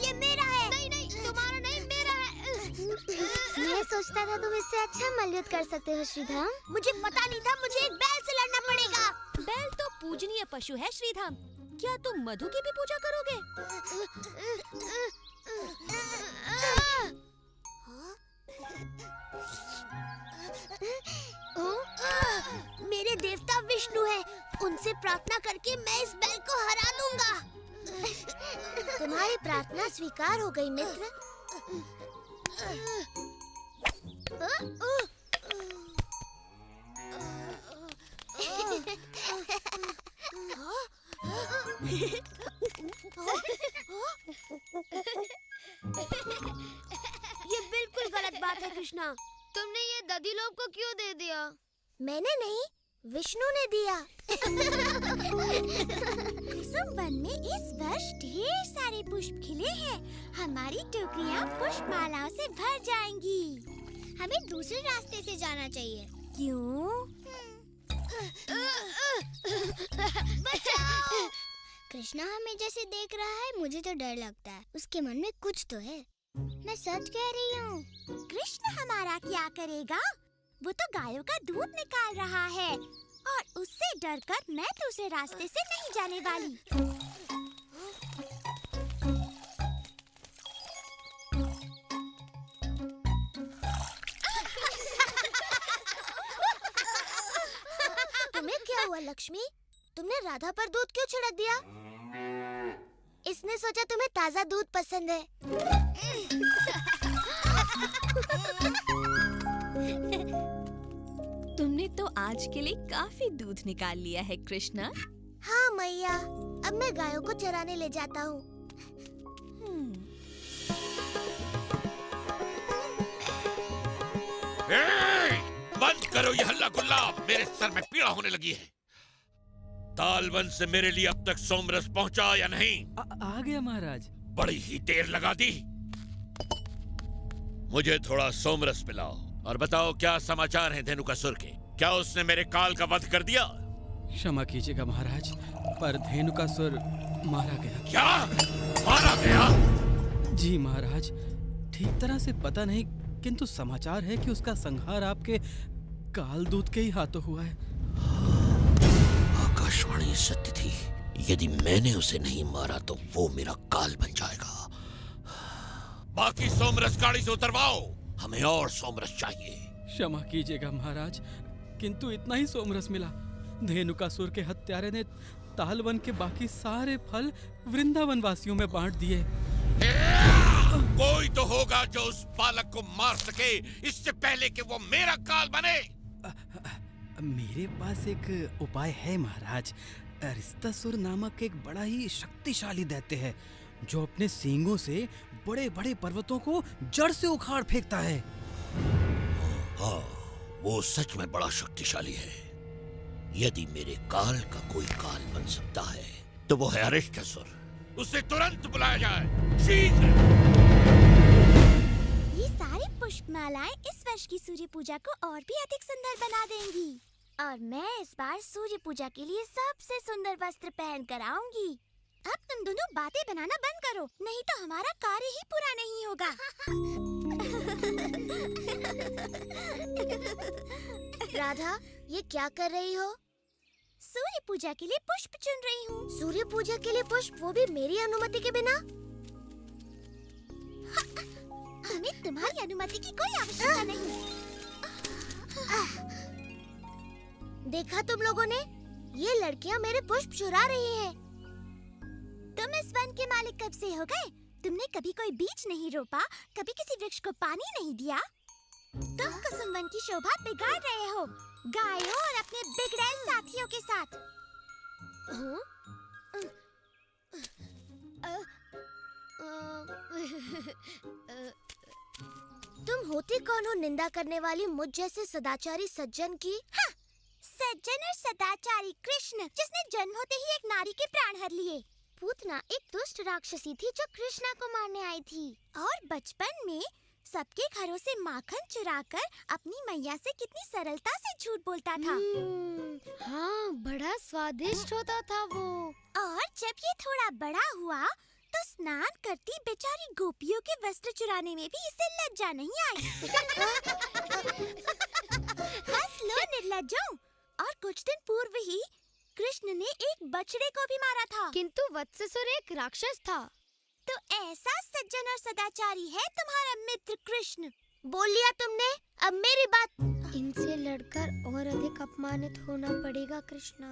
ये मेरा है। नहीं नहीं, तुम्हारा नहीं, मेरा है। मैं सोचता था तुम इससे अच्छा मल्लयुद्ध कर सकते हो श्रीधाम। मुझे पता नहीं था मुझे एक बैल से लड़ना पड़ेगा। बैल तो पूजनीय पशु है श्रीधाम। क्या तुम मधु की भी पूजा करोगे? मेरे देवता विष्णु हैं। उनसे प्रार्थना करके मैं इस बैल को हरा दूंगा। तुम्हारी प्रार्थना स्वीकार हो गई मित्र। ये बिल्कुल गलत बात है कृष्णा। तुमने ये दधिलोप को क्यों दे दिया? मैंने नहीं, विष्णु ने दिया। कुसुम वन में इस वर्ष ढेर सारे पुष्प खिले हैं। हमारी टोकरियां पुष्पमालाओं से भर जाएंगी। हमें दूसरे रास्ते से जाना चाहिए। क्यों? बचाओ! कृष्णा हमें जैसे देख रहा है, मुझे तो डर लगता है। उसके मन में कुछ तो है। मैं सच कह रही हूँ। कृष्ण हमारा क्या करेगा? वो तो गायों का दूध निकाल रहा है और उससे डरकर मैं दूसरे रास्ते से नहीं जाने वाली। तुम्हें क्या हुआ लक्ष्मी? तुमने राधा पर दूध क्यों छिड़क दिया? इसने सोचा तुम्हें ताजा दूध पसंद है। तुमने तो आज के लिए काफी दूध निकाल लिया है कृष्णा। हाँ मैया, अब मैं गायों को चराने ले जाता हूँ। बंद करो ये हल्ला गुल्ला, मेरे सर में पीड़ा होने लगी है। तालवन से मेरे लिए अब तक सोमरस पहुंचा या नहीं? आ गया महाराज। बड़ी ही देर लगा दी। मुझे थोड़ा सोमरस पिलाओ और बताओ क्या समाचार हैं धेनुकासुर के। क्या उसने मेरे काल का वध कर दिया? क्षमा कीजिएगा महाराज, पर धेनुकासुर मारा गया। क्या मारा गया? जी महाराज, ठीक तरह से पता नहीं, किंतु समाचार है कि उसका संहार आपके काल दूत के ही हाथों हुआ है। आकाशवाणी सत्य थी। यदि मैंने उसे नहीं मारा तो वो मेरा काल बन जाएगा। बाकी सोमरस गाड़ी से उतरवाओ, हमें और सोमरस चाहिए। क्षमा कीजिएगा महाराज, किंतु इतना ही सोमरस मिला। धेनुकासुर के हत्यारे ने तालवन के बाकी सारे फल वृंदावन वासियों में बांट दिए। कोई तो होगा जो उस बालक को मार सके इससे पहले कि वो मेरा काल बने। मेरे पास एक उपाय है महाराज। अरिस्तासुर नामक एक बड़ा ही शक्तिशाली दैत्य है जो अपने सींगों से बड़े बड़े पर्वतों को जड़ से उखाड़ फेंकता है। हाँ, वो सच में बड़ा शक्तिशाली है। यदि मेरे काल का कोई काल बन सकता है तो वो है अरिस्तासुर। उसे तुरंत बुलाया जाए, शीघ्र। ये सारी पुष्पमालाएं इस वर्ष की सूर्य पूजा को और भी अधिक सुंदर बना देंगी। और मैं इस बार सूर्य पूजा के लिए सबसे सुंदर वस्त्र पहन कर आऊंगी। अब तुम दोनों बातें बनाना बंद करो, नहीं तो हमारा कार्य ही पूरा नहीं होगा। राधा, ये क्या कर रही हो? सूर्य पूजा के लिए पुष्प चुन रही हूँ। सूर्य पूजा के लिए पुष्प, वो भी मेरी अनुमति के बिना? हमें तुम्हारी अनुमति की कोई आवश्यकता नहीं। देखा तुम लोगों ने? ये लड़कियां मेरे पुष्प चुरा रही हैं। तुम इस वन के मालिक कब से हो गए? तुमने कभी कोई बीज नहीं रोपा, कभी किसी वृक्ष को पानी नहीं दिया। तुम कुसुम वन की शोभा बिगाड़ रहे हो, गायों और अपने बिगड़ैल साथियों के साथ। तुम होती कौन हो निंदा करने वाली मुझ जैसे सदाचारी सज्जन की? हाँ, सज्जन और सदाचारी कृष्ण, जिसने जन्म होते ही एक नारी के प्राण हर लिए। पूतना एक दुष्ट राक्षसी थी जो कृष्णा को मारने आई थी और बचपन में सबके घरों से माखन चुराकर अपनी मैया से कितनी सरलता से झूठ बोलता था। हाँ, बड़ा स्वादिष्ट होता था वो। और जब ये थोड़ा बड़ा हुआ तो स्नान करती बेचारी गोपियों के वस्त्र चुराने में भी इसे लज्जा नहीं आई। हंस लो निर्लज्जों। और कुछ दिन पूर्व ही कृष्ण ने एक बछड़े को भी मारा था। किंतु वत्ससुर एक राक्षस था। तो ऐसा सज्जन और सदाचारी है तुम्हारा मित्र कृष्ण। बोल लिया तुमने, अब मेरी बात। इनसे लड़कर और अधिक अपमानित होना पड़ेगा कृष्णा।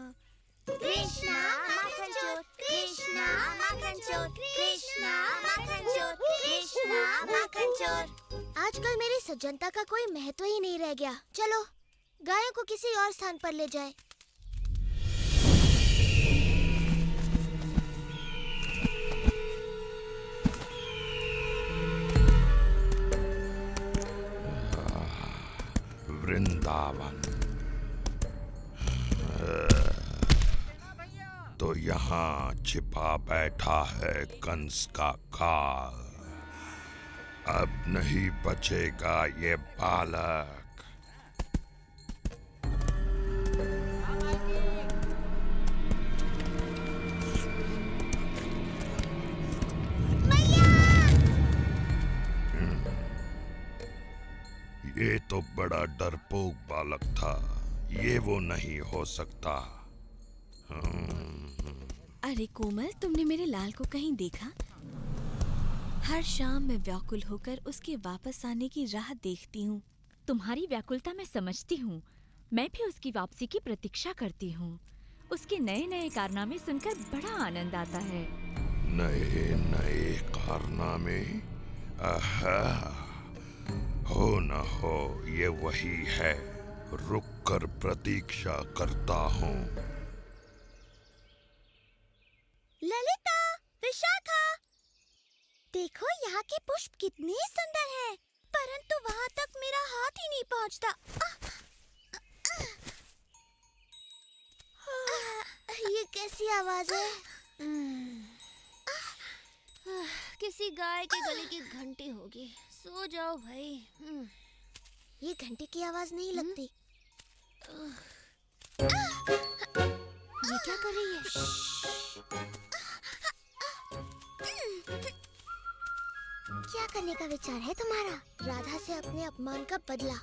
कृष्णा माखन चोर, कृष्णा माखन चोर, कृष्णा माखन चोर, कृष्णा माखन चोर। आजकल मेरी सज्जनता का कोई महत्व ही नहीं रह गया। चलो गायों को किसी और स्थान पर ले जाए। वृंदावन तो यहाँ छिपा बैठा है कंस का काल। अब नहीं बचेगा ये बालक। ये तो बड़ा डरपोक बालक था। ये वो नहीं हो सकता। अरे कोमल, तुमने मेरे लाल को कहीं देखा? हर शाम मैं व्याकुल होकर उसके वापस आने की राह देखती हूँ। तुम्हारी व्याकुलता मैं समझती हूँ। मैं भी उसकी वापसी की प्रतीक्षा करती हूँ। उसके नए नए कारनामे सुनकर बड़ा आनंद आता है। नए नए कारनामे? आहा, हो न हो ये वही है। रुक कर प्रतीक्षा करता हूँ। ललिता, विशाखा, देखो यहाँ के पुष्प कितने सुंदर हैं, परंतु वहाँ तक मेरा हाथ ही नहीं पहुँचता। ये कैसी आवाज है? किसी गाय के गले की घंटी होगी। सो जाओ भाई। ये घंटी की आवाज नहीं लगती। ये क्या कर रही है? क्या करने का विचार है तुम्हारा? राधा से अपने अपमान का बदला।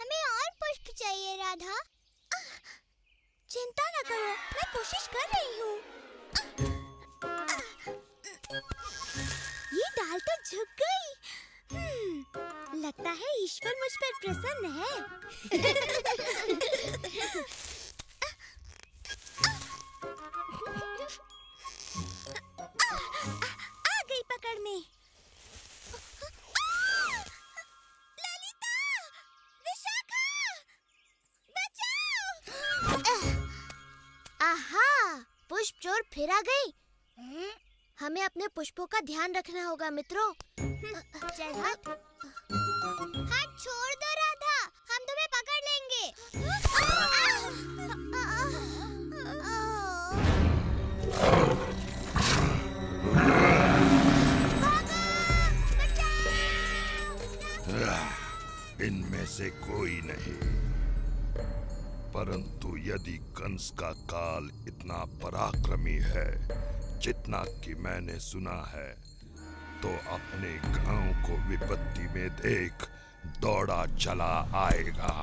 हमें और पुष्प चाहिए राधा। चिंता न करो, मैं कोशिश कर रही हूँ। ये डाल तो झुक गई। लगता है ईश्वर मुझ पर प्रसन्न है। आ गई पकड़ में। ललिता, विशाखा, बचाओ! आहा, पुष्प चोर फिर आ गई। हमें अपने पुष्पों का ध्यान रखना होगा मित्रों। चल हट। हाथ छोड़ दो राधा, हम तुम्हें पकड़ लेंगे। इनमें से कोई नहीं। परंतु यदि कंस का काल इतना पराक्रमी है जितना कि मैंने सुना है, तो अपने गांव को विपत्ति में देख दौड़ा चला आएगा।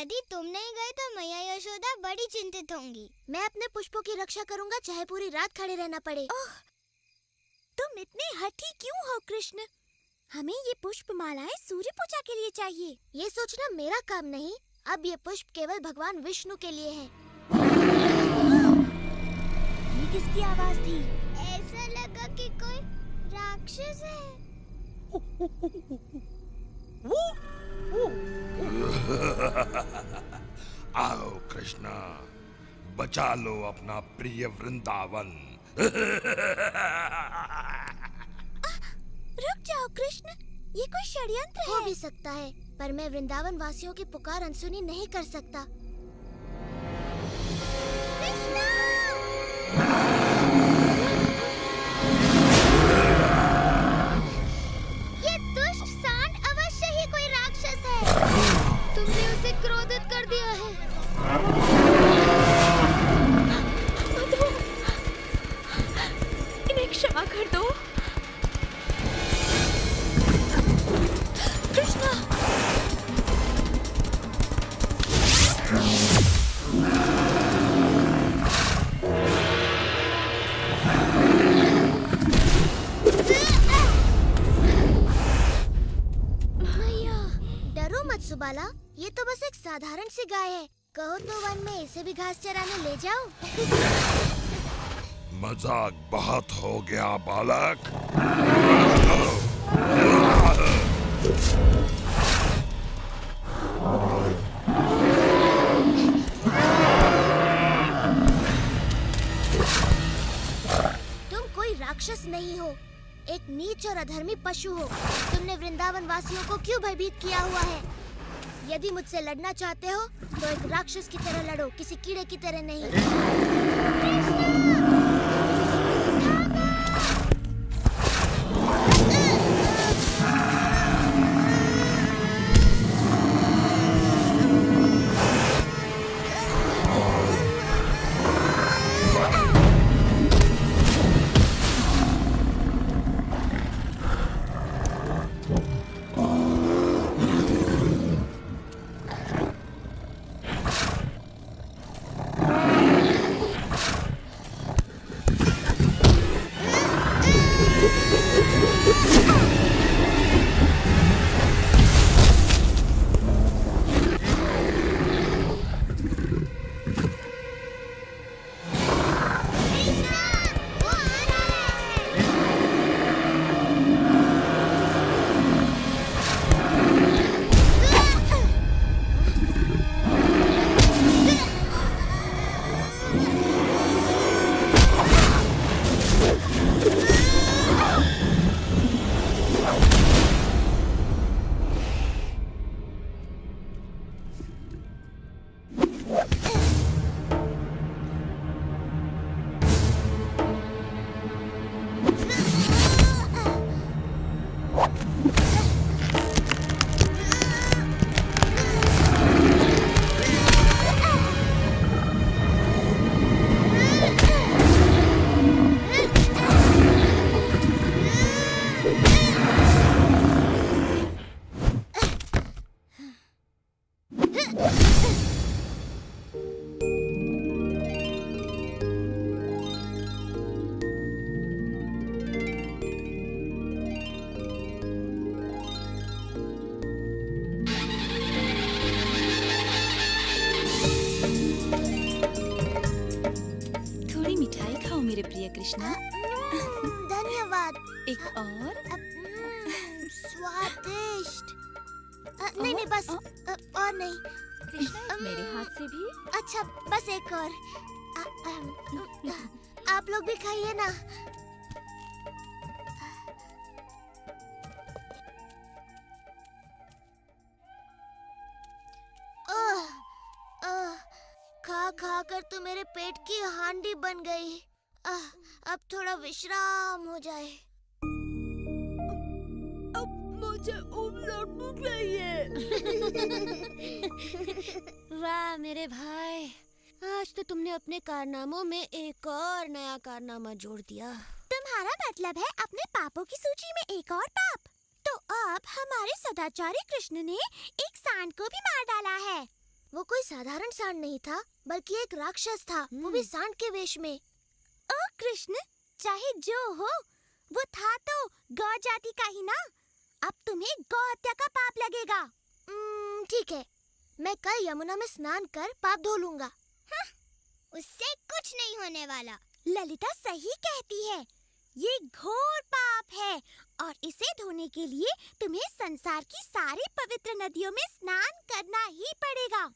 यदि तुम नहीं गए तो मैया यशोदा बड़ी चिंतित होंगी। मैं अपने पुष्पों की रक्षा करूंगा, चाहे पूरी रात खड़े रहना पड़े। तुम इतने हठी क्यों हो कृष्ण? हमें ये पुष्प मालाएं सूर्य पूजा के लिए चाहिए। ये सोचना मेरा काम नहीं। अब ये पुष्प केवल भगवान विष्णु के लिए है। ये किसकी आवाज थी? ऐसा लगा कि कोई राक्षस है। आओ कृष्णा, बचा लो अपना प्रिय वृंदावन। रुक जाओ कृष्ण, ये कोई षड्यंत्र हो है। भी सकता है, पर मैं वृंदावन वासियों की पुकार अनसुनी नहीं कर सकता। ये दुष्ट सांड अवश्य ही कोई राक्षस है। तुमने उसे क्रोधित कर दिया है। इन्हें क्षमा कर दो। मैया, डरो मत सुबाला, ये तो बस एक साधारण सी गाय है। कहो तो वन में इसे भी घास चराने ले जाओ। मजाक बहुत हो गया बालक। तुम कोई राक्षस नहीं हो, एक नीच और अधर्मी पशु हो। तुमने वृंदावन वासियों को क्यों भयभीत किया हुआ है? यदि मुझसे लड़ना चाहते हो तो एक राक्षस की तरह लड़ो, किसी कीड़े की तरह नहीं। मेरे प्रिय कृष्णा। धन्यवाद। एक और? स्वादिष्ट। नहीं नहीं बस और नहीं। कृष्णा मेरे हाथ से भी। अच्छा बस एक और। आप लोग भी खाइए ना। खा खा कर तो मेरे पेट की हांडी बन गई। अब थोड़ा विश्राम हो जाए। अब मुझे लड्डू चाहिए। वाह मेरे भाई, आज तो तुमने अपने कारनामों में एक और नया कारनामा जोड़ दिया। तुम्हारा मतलब है अपने पापों की सूची में एक और पाप? तो अब हमारे सदाचारी कृष्ण ने एक सांड को भी मार डाला है। वो कोई साधारण सांड नहीं था, बल्कि एक राक्षस था, वो भी सांड के वेश में। ओ कृष्ण, चाहे जो हो, वो था तो गौ जाति का ही ना। अब तुम्हें गौ हत्या का पाप लगेगा। ठीक है, मैं कल यमुना में स्नान कर पाप धो लूंगा। उससे कुछ नहीं होने वाला। ललिता सही कहती है, ये घोर पाप है और इसे धोने के लिए तुम्हें संसार की सारी पवित्र नदियों में स्नान करना ही पड़ेगा।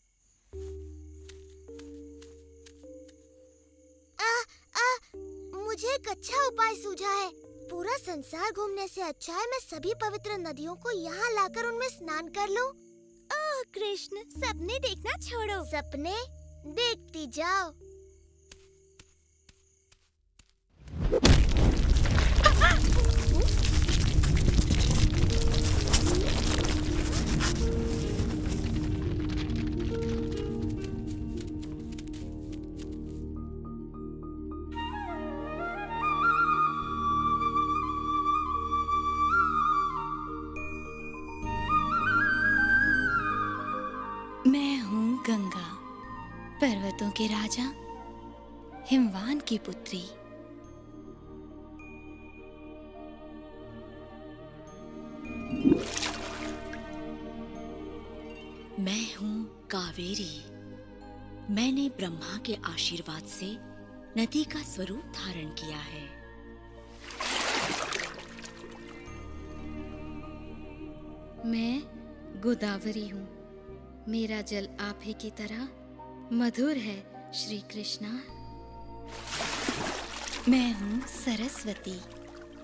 मुझे एक अच्छा उपाय सूझा है। पूरा संसार घूमने से अच्छा है मैं सभी पवित्र नदियों को यहाँ लाकर उनमें स्नान कर लूं। ओह कृष्ण, सपने देखना छोड़ो। सपने देखती जाओ। मैं हूँ गंगा, पर्वतों के राजा, हिमवान की पुत्री। मैं हूँ कावेरी। मैंने ब्रह्मा के आशीर्वाद से नदी का स्वरूप धारण किया है। मैं गोदावरी हूँ। मेरा जल आप ही की तरह मधुर है श्री कृष्णा। मैं हूँ सरस्वती।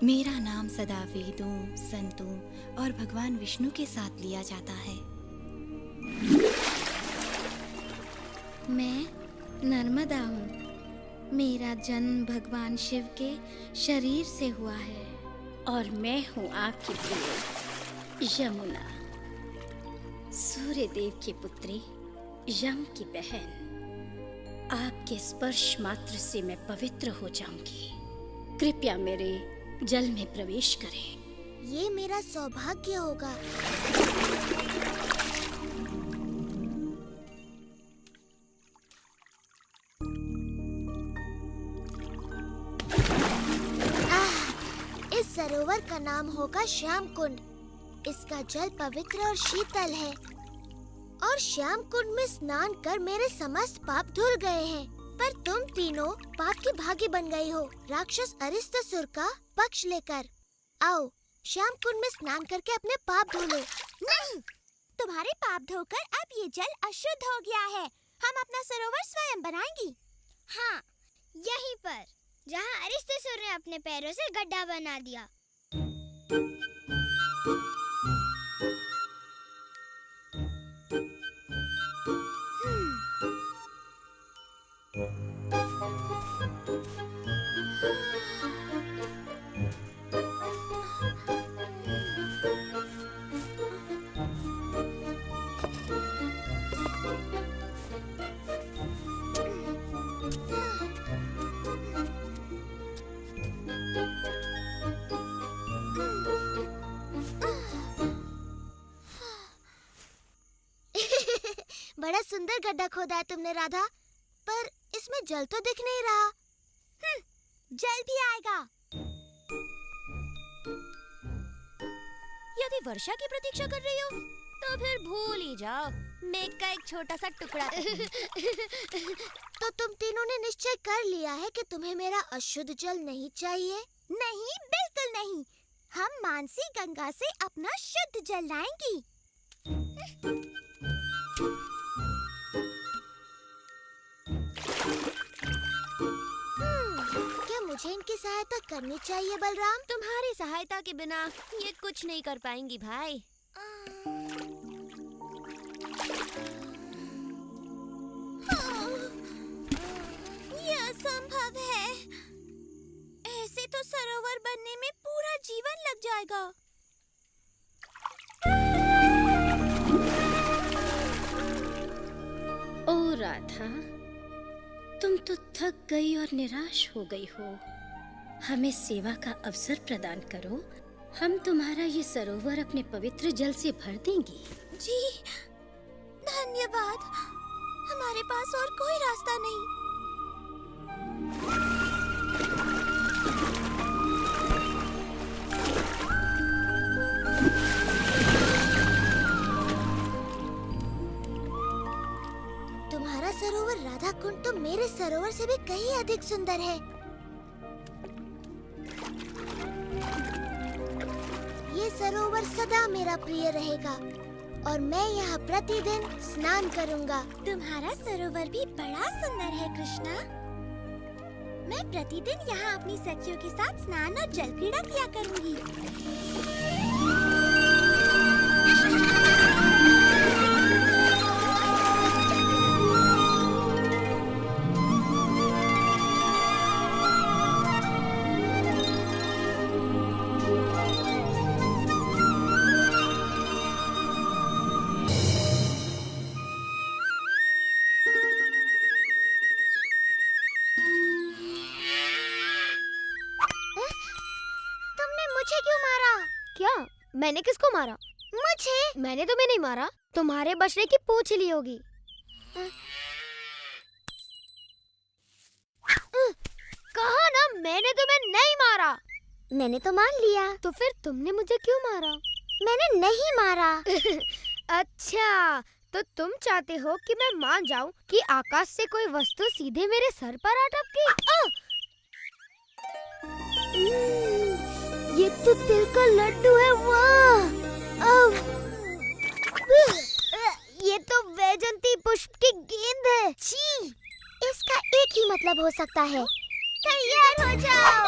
मेरा नाम सदा वेदों, संतों और भगवान विष्णु के साथ लिया जाता है। मैं नर्मदा हूँ। मेरा जन्म भगवान शिव के शरीर से हुआ है। और मैं हूँ आपकी प्रिय यमुना, सूर्य देव की पुत्री, यम की बहन। आपके स्पर्श मात्र से मैं पवित्र हो जाऊंगी। कृपया मेरे जल में प्रवेश करें। ये मेरा सौभाग्य होगा। इस सरोवर का नाम होगा श्याम कुंड। इसका जल पवित्र और शीतल है और श्याम कुंड में स्नान कर मेरे समस्त पाप धुल गए हैं। पर तुम तीनों पाप की भागी बन गई हो, राक्षस अरिष्टासुर का पक्ष लेकर। आओ, श्याम कुंड में स्नान करके अपने पाप धो लो। नहीं, तुम्हारे पाप धोकर अब ये जल अशुद्ध हो गया है। हम अपना सरोवर स्वयं बनाएंगी। हाँ, यहीं पर, जहाँ अरिष्टासुर ने अपने पैरों से गड्ढा बना दिया। बड़ा सुंदर गड्ढा खोदा है तुमने राधा, पर इसमें जल तो दिख नहीं रहा। जल भी आएगा। यदि वर्षा की प्रतीक्षा कर रही हो तो फिर भूल ही जाओ। मेघ का एक छोटा सा टुकड़ा तो तुम तीनों ने निश्चय कर लिया है कि तुम्हें मेरा अशुद्ध जल नहीं चाहिए? नहीं, बिल्कुल नहीं। हम मानसी गंगा से अपना शुद्ध जल लाएंगी। क्या मुझे इनकी सहायता करनी चाहिए बलराम? तुम्हारी सहायता के बिना ये कुछ नहीं कर पाएंगी भाई। ये असंभव है। ऐसे तो सरोवर बनने में पूरा जीवन लग जाएगा। ओ राधा, तुम तो थक गई और निराश हो गई हो। हमें सेवा का अवसर प्रदान करो। हम तुम्हारा ये सरोवर अपने पवित्र जल से भर देंगे। जी, धन्यवाद। हमारे पास और कोई रास्ता नहीं। तुम्हारा सरोवर राधा कुंड तो मेरे सरोवर से भी कहीं अधिक सुंदर है। ये सरोवर सदा मेरा प्रिय रहेगा और मैं यहाँ प्रतिदिन स्नान करूँगा। तुम्हारा सरोवर भी बड़ा सुंदर है कृष्णा। मैं प्रतिदिन यहाँ अपनी सखियों के साथ स्नान और जल क्रीड़ा किया करूँगी। तुमने मुझे क्यों मारा? क्या? मैंने किसको मारा? मुझे? मैंने तुम्हें नहीं मारा। तुम्हारे बछड़े की पूंछ ली होगी। कहा ना मैंने तुम्हें नहीं मारा। मैंने तो मान लिया। तो फिर तुमने मुझे क्यों मारा? मैंने नहीं मारा। अच्छा, तो तुम चाहते हो कि मैं मान जाऊं कि आकाश से कोई वस्तु सीधे मेरे सर पर आ टपकी? ये तो तिल का लड्डू है। वाह! ये तो वैजंती पुष्प की गेंद है। छी! इसका एक ही मतलब हो सकता है। तैयार हो जाओ।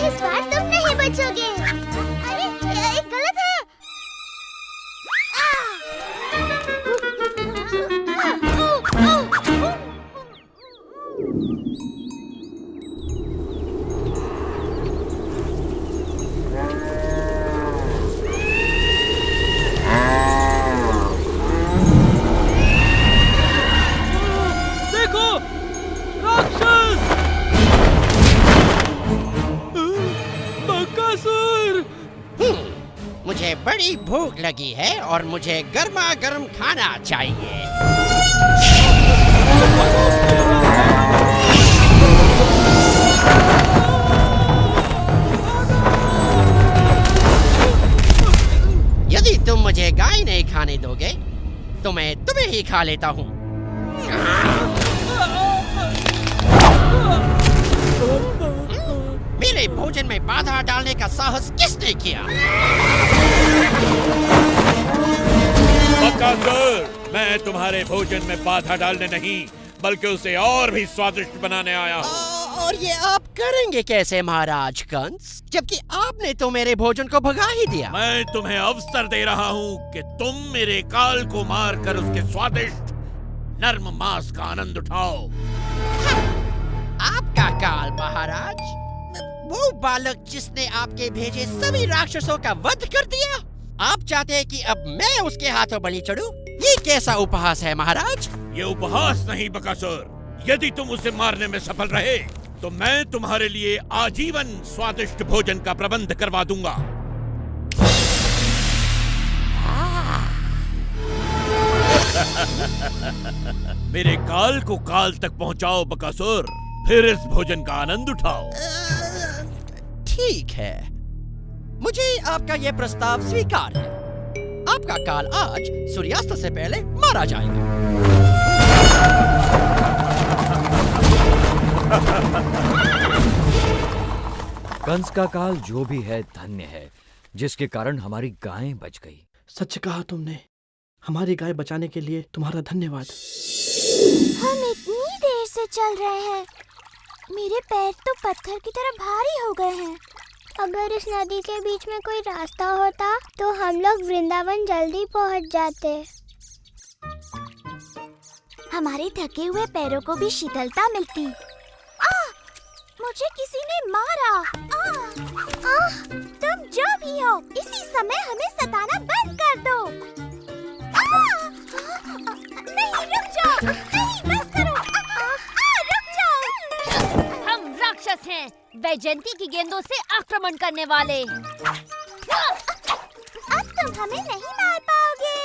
इस बार तुम नहीं बचोगे। अरे ये गलत है। देखो, राक्षस! बकासुर! मुझे बड़ी भूख लगी है और मुझे गर्मा गर्म खाना चाहिए। यदि तुम मुझे गाय नहीं खाने दोगे तो मैं तुम्हें ही खा लेता हूँ। मेरे भोजन में बाधा डालने का साहस किसने किया? बकासुर, मैं तुम्हारे भोजन में बाधा डालने नहीं बल्कि उसे और भी स्वादिष्ट बनाने आया हूँ। और ये आप करेंगे कैसे महाराज कंस, जबकि आपने तो मेरे भोजन को भगा ही दिया। मैं तुम्हें अवसर दे रहा हूँ कि तुम मेरे काल को मारकर उसके स्वादिष्ट नर्म मांस का आनंद उठाओ। आपका काल महाराज? वो बालक जिसने आपके भेजे सभी राक्षसों का वध कर दिया? आप चाहते हैं कि अब मैं उसके हाथों बलि चढ़ूं? ये कैसा उपहास है महाराज? ये उपहास नहीं बकासुर। यदि तुम उसे मारने में सफल रहे तो मैं तुम्हारे लिए आजीवन स्वादिष्ट भोजन का प्रबंध करवा दूंगा। मेरे काल को काल तक पहुंचाओ बकासुर, फिर इस भोजन का आनंद उठाओ। ठीक है, मुझे आपका यह प्रस्ताव स्वीकार है। आपका काल आज सूर्यास्त से पहले मारा जाएगा। कंस का काल जो भी है धन्य है, जिसके कारण हमारी गायें बच गई। सच कहा तुमने। हमारी गाय बचाने के लिए तुम्हारा धन्यवाद। हम इतनी देर से चल रहे हैं मेरे पैर तो पत्थर की तरह भारी हो गए हैं। अगर इस नदी के बीच में कोई रास्ता होता तो हम लोग वृंदावन जल्दी पहुंच जाते। हमारे थके हुए पैरों को भी शीतलता मिलती। मुझे किसी ने मारा। तुम जो भी हो, इसी समय हमें सताना बंद कर दो। नहीं, रुक जाओ। नहीं, बस करो। रुक जाओ। हम राक्षस हैं, वैजयंती की गेंदों से आक्रमण करने वाले। अब तुम हमें नहीं मार पाओगे।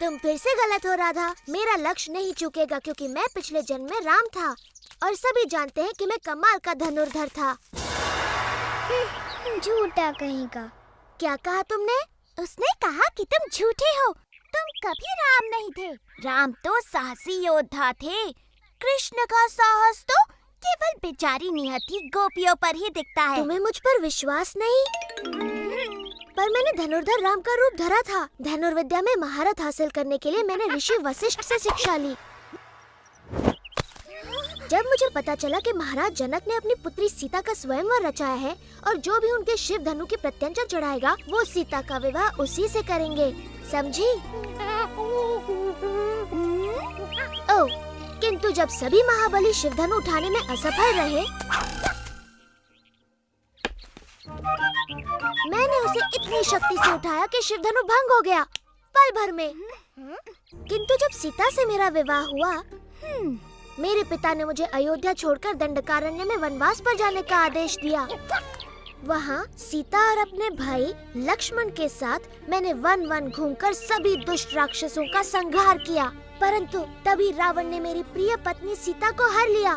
तुम फिर से गलत हो राधा। मेरा लक्ष्य नहीं चूकेगा क्योंकि मैं पिछले जन्म में राम था और सभी जानते हैं कि मैं कमाल का धनुर्धर था। झूठा कहीं का। क्या कहा तुमने? उसने कहा कि तुम झूठे हो। तुम कभी राम नहीं थे। राम तो साहसी योद्धा थे। कृष्ण का साहस तो केवल बेचारी निहत्थी गोपियों पर ही दिखता है। तुम्हें मुझ पर विश्वास नहीं? पर मैंने धनुर्धर राम का रूप धरा था। धनुर्विद्या में महारत हासिल करने के लिए मैंने ऋषि वशिष्ठ से शिक्षा ली। जब मुझे पता चला कि महाराज जनक ने अपनी पुत्री सीता का स्वयंवर रचाया है और जो भी उनके शिव धनु की प्रत्यंचा चढ़ाएगा वो सीता का विवाह उसी से करेंगे, समझी? ओह, किंतु जब सभी महाबली शिव धनु उठाने में असफल रहे, मैंने उसे इतनी शक्ति से उठाया कि शिव धनु भंग हो गया पल भर में। किंतु जब सीता से मेरा विवाह हुआ, मेरे पिता ने मुझे अयोध्या छोड़कर दंडकारण्य में वनवास पर जाने का आदेश दिया। वहाँ सीता और अपने भाई लक्ष्मण के साथ मैंने वन वन घूमकर सभी दुष्ट राक्षसों का संहार किया। परंतु तभी रावण ने मेरी प्रिय पत्नी सीता को हर लिया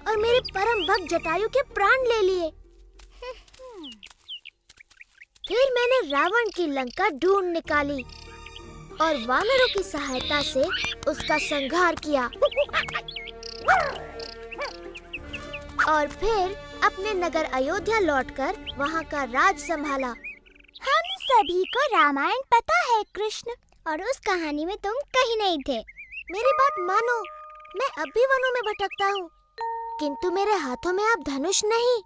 और मेरे परम भक्त जटायु के प्राण ले लिए। फिर मैंने रावण की लंका ढूंढ निकाली और वानरों की सहायता से उसका संहार किया और फिर अपने नगर अयोध्या लौटकर वहाँ का राज संभाला। हम सभी को रामायण पता है कृष्ण, और उस कहानी में तुम कहीं नहीं थे। मेरी बात मानो, मैं अब भी वनों में भटकता हूँ, किंतु मेरे हाथों में अब धनुष नहीं,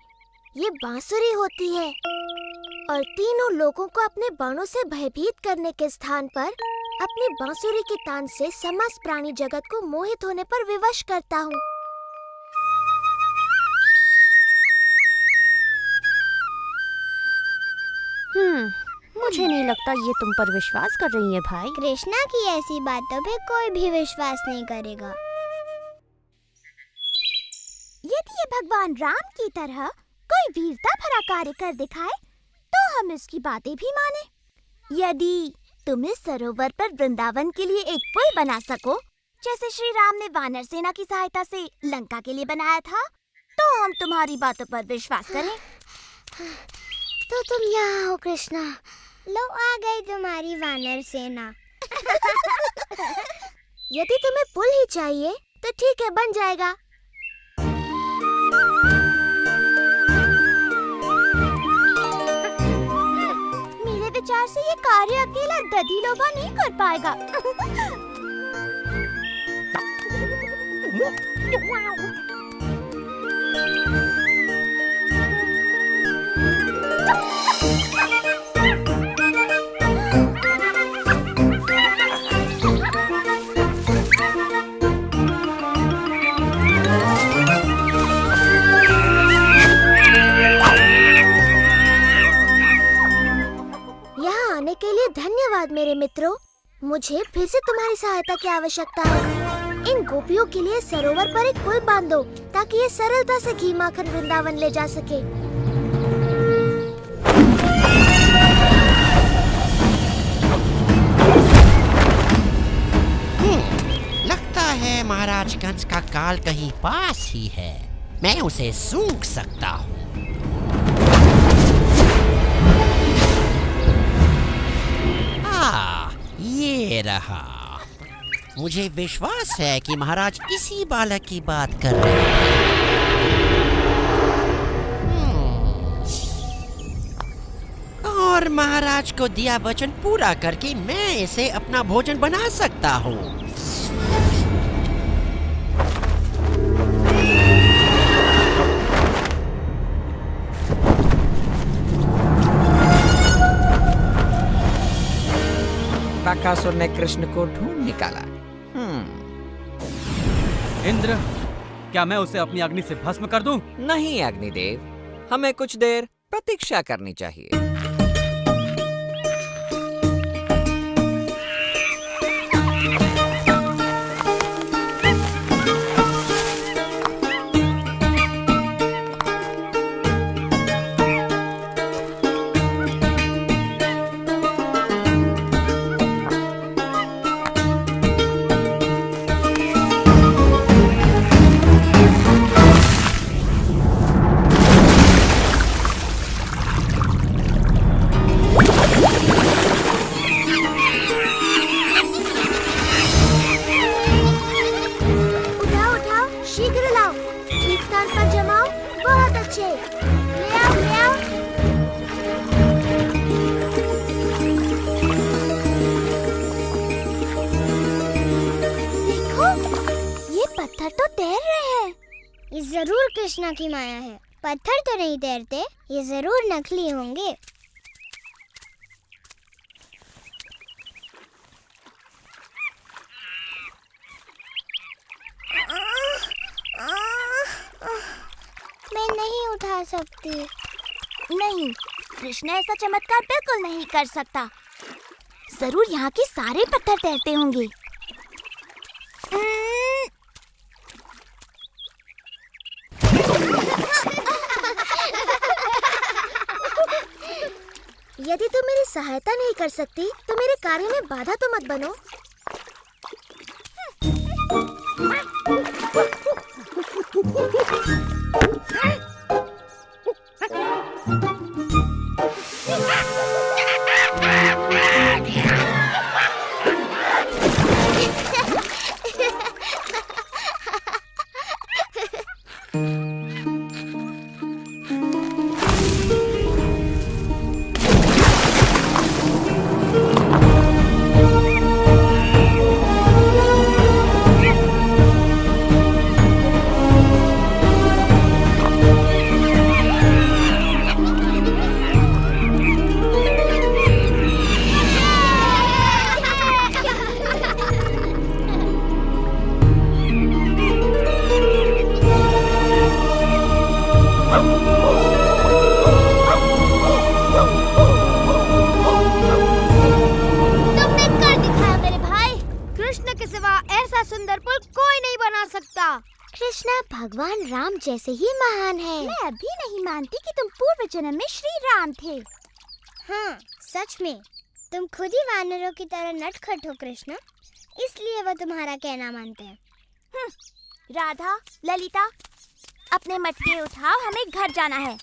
ये बांसुरी होती है और तीनों लोगों को अपने बाणों से भयभीत करने के स्थान पर अपनी बांसुरी की तान से समस्त प्राणी जगत को मोहित होने पर विवश करता हूँ। मुझे नहीं लगता ये तुम पर विश्वास कर रही है भाई। कृष्णा की ऐसी बातों पे कोई भी विश्वास नहीं करेगा। यदि ये भगवान राम की तरह कोई वीरता भरा कार्य कर दिखाए तो हम इसकी बातें भी माने। यदि तुम इस सरोवर पर वृंदावन के लिए एक पुल बना सको, जैसे श्री राम ने वानर सेना की सहायता से लंका के लिए बनाया था, तो हम तुम्हारी बातों पर विश्वास करें। तो तुम यहाँ हो कृष्णा। लो आ गई तुम्हारी वानर सेना। यदि तुम्हें पुल ही चाहिए तो ठीक है, बन जाएगा। मेरे विचार से ये कार्य अकेला दधिलोभा नहीं कर पाएगा। के लिए धन्यवाद मेरे मित्रों। मुझे फिर से तुम्हारी सहायता की आवश्यकता है। इन गोपियों के लिए सरोवर पर एक पुल बांध दो ताकि ये सरलता से घी माखन वृंदावन ले जा सके। लगता है महाराज कंस का काल कहीं पास ही है। मैं उसे सूंघ सकता हूँ। ये रहा। मुझे विश्वास है कि महाराज इसी बालक की बात कर रहे हैं। और और महाराज को दिया वचन पूरा करके मैं इसे अपना भोजन बना सकता हूँ। बकासुर ने कृष्ण को ढूंढ निकाला। इंद्र, क्या मैं उसे अपनी अग्नि से भस्म कर दूं? नहीं अग्निदेव, हमें कुछ देर प्रतीक्षा करनी चाहिए। जरूर कृष्णा की माया है। पत्थर तो नहीं तैरते, ये जरूर नकली होंगे। मैं नहीं उठा सकती। नहीं, कृष्णा ऐसा चमत्कार बिल्कुल नहीं कर सकता। जरूर यहाँ के सारे पत्थर तैरते होंगे। यदि तुम मेरी सहायता नहीं कर सकती तो मेरे कार्य में बाधा तो मत बनो। कृष्णा भगवान राम जैसे ही महान है। मैं अभी नहीं मानती कि तुम पूर्व जन्म में श्री राम थे। हाँ, सच में तुम खुद ही वानरों की तरह नटखट हो कृष्णा, इसलिए वो तुम्हारा कहना मानते हैं। राधा, ललिता, अपने मटके उठाओ, हमें घर जाना है।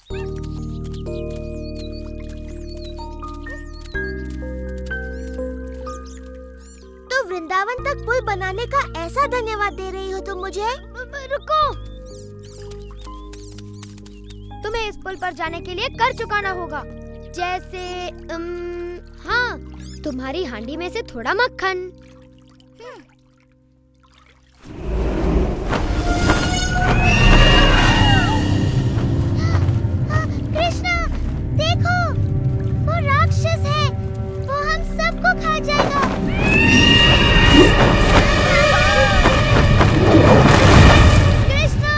तो वृंदावन तक पुल बनाने का ऐसा धन्यवाद दे रही हो तुम मुझे? रुको, तुम्हें इस पुल पर जाने के लिए कर चुकाना होगा। जैसे हाँ, तुम्हारी हांडी में से थोड़ा मक्खन। कृष्णा, देखो, वो राक्षस है, वो हम सबको खा जाएगा। कृष्णा,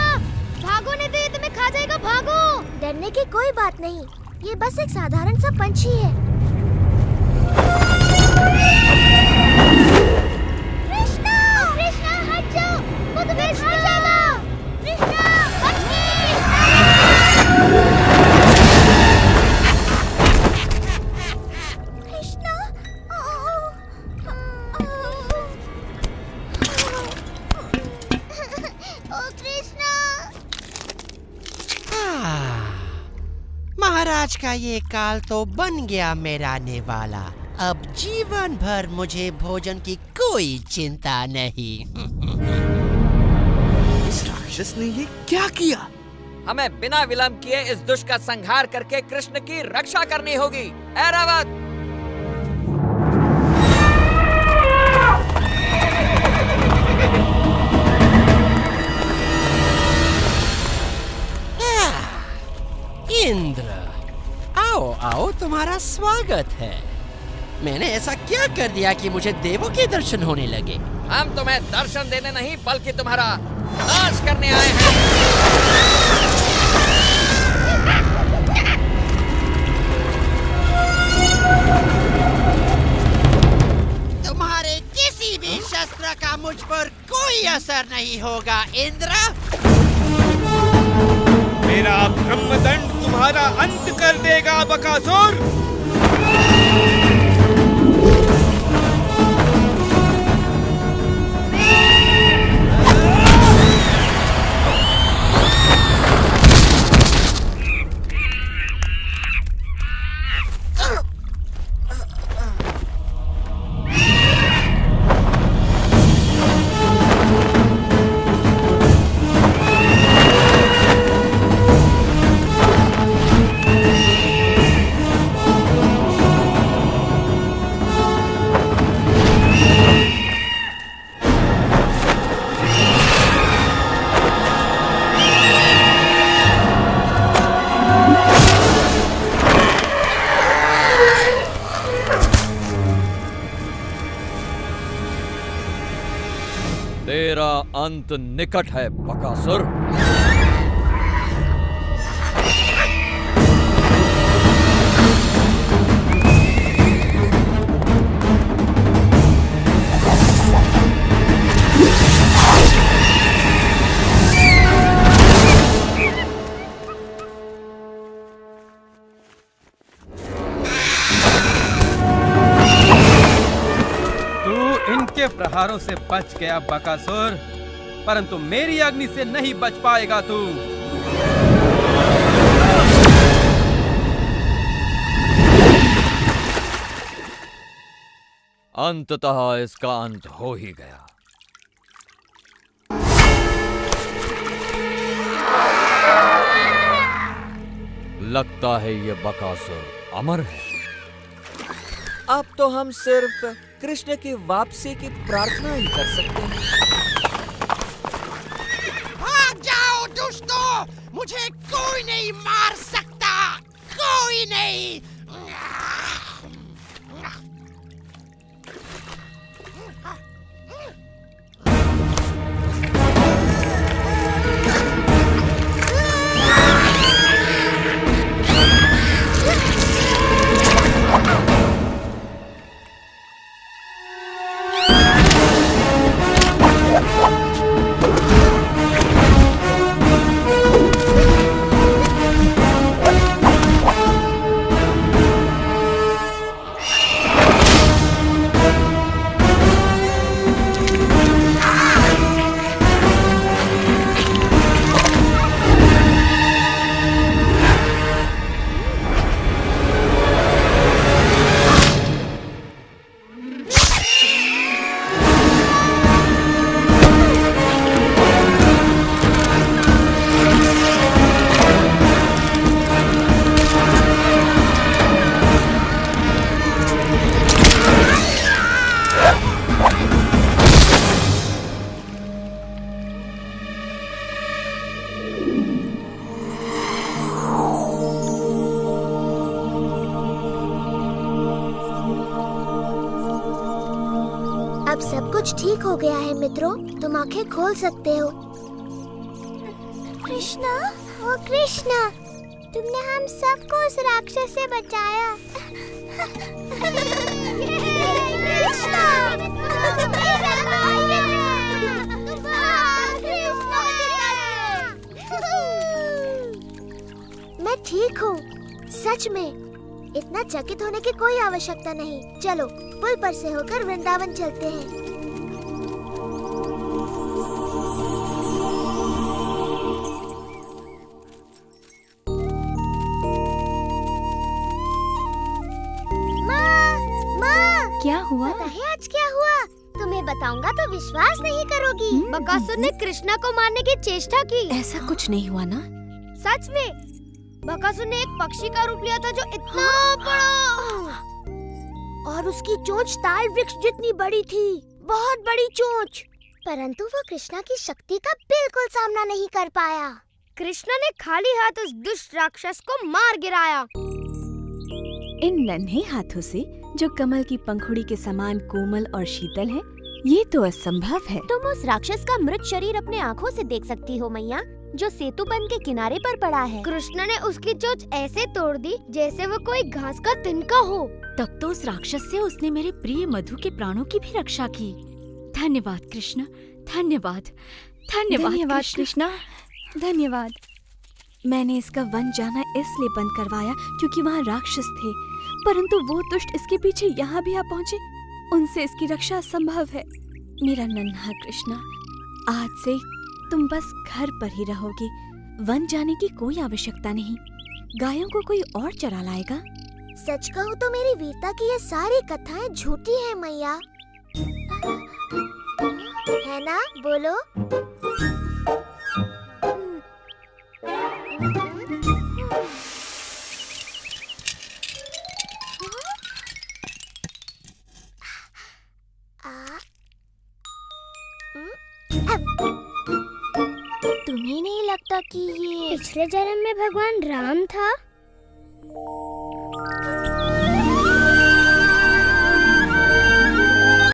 भागो नहीं तो ये तुम्हें खा जाएगा, भागो। डरने की कोई बात नहीं, ये बस एक साधारण सा पंछी है। कृष्णा, कृष्णा हट जाओ, वो तुम्हें खा जाएगा। कृष्णा, कृष्णा, ओ कृष्णा। महाराज का ये काल तो बन गया मेरा नेवाला। अब जीवन भर मुझे भोजन की कोई चिंता नहीं। इस राक्षस ने ये क्या किया? हमें बिना विलंब किए इस दुष्ट का संहार करके कृष्ण की रक्षा करनी होगी। ऐरावत! इंद्र, आओ आओ, तुम्हारा स्वागत है। मैंने ऐसा क्या कर दिया कि मुझे देवों के दर्शन होने लगे? हम तुम्हें दर्शन देने नहीं बल्कि तुम्हारा नाश करने आए हैं। तुम्हारे किसी भी शस्त्र का मुझ पर कोई असर नहीं होगा इंद्र। मेरा ब्रह्मदंड तुम्हारा अंत कर देगा बकासुर। तेरा अंत निकट है बकासुर। इनके प्रहारों से बच गया बकासुर, परंतु मेरी अग्नि से नहीं बच पाएगा तू। अंततः इसका अंत हो ही गया। लगता है ये बकासुर अमर है। अब तो हम सिर्फ कृष्ण की वापसी की प्रार्थना ही कर सकते हैं। भाग जाओ दुष्टों, मुझे कोई नहीं मार सकता, कोई नहीं। अब सब कुछ ठीक हो गया है मित्रों, तुम आंखें खोल सकते हो। कृष्णा, ओ कृष्णा, तुमने हम सबको उस राक्षस से बचाया। कृष्णा, मैं ठीक हूँ, सच में। इतना चकित होने की कोई आवश्यकता नहीं। चलो पुल पर से होकर वृंदावन चलते हैं। माँ, क्या हुआ? पता है आज क्या हुआ? तुम्हें बताऊंगा तो विश्वास नहीं करोगी। बकासुर ने कृष्णा को मारने की चेष्टा की। ऐसा कुछ नहीं हुआ ना? सच में बकासुर ने एक पक्षी का रूप लिया था जो इतना बड़ा, और उसकी चोंच ताल वृक्ष जितनी बड़ी थी, बहुत बड़ी चोंच। परंतु वो कृष्णा की शक्ति का बिल्कुल सामना नहीं कर पाया। कृष्णा ने खाली हाथ उस दुष्ट राक्षस को मार गिराया। इन नन्हे हाथों से जो कमल की पंखुड़ी के समान कोमल और शीतल है, ये तो असंभव है। तुम उस राक्षस का मृत शरीर अपने आँखों से देख सकती हो मैया, जो सेतु बंध के किनारे पर पड़ा है। कृष्ण ने उसकी चोंच ऐसे तोड़ दी जैसे वो कोई घास का तिनका हो। तब तो उस राक्षस से उसने मेरे प्रिय मधु के प्राणों की भी रक्षा की। धन्यवाद कृष्ण, धन्यवाद, धन्यवाद कृष्णा, धन्यवाद। मैंने इसका वन जाना इसलिए बंद करवाया क्योंकि वहाँ राक्षस थे, परंतु वो दुष्ट इसके पीछे यहाँ भी आ पहुँचे। उनसे इसकी रक्षा असंभव है। मेरा नन्हा कृष्णा, आज से तुम बस घर पर ही रहोगे। वन जाने की कोई आवश्यकता नहीं। गायों को कोई और चरा लाएगा। सच कहूँ तो मेरी वीरता की ये सारी कथाएं झूठी हैं मैया, है ना? बोलो। तुम्हें नहीं लगता कि ये पिछले जन्म में भगवान राम था?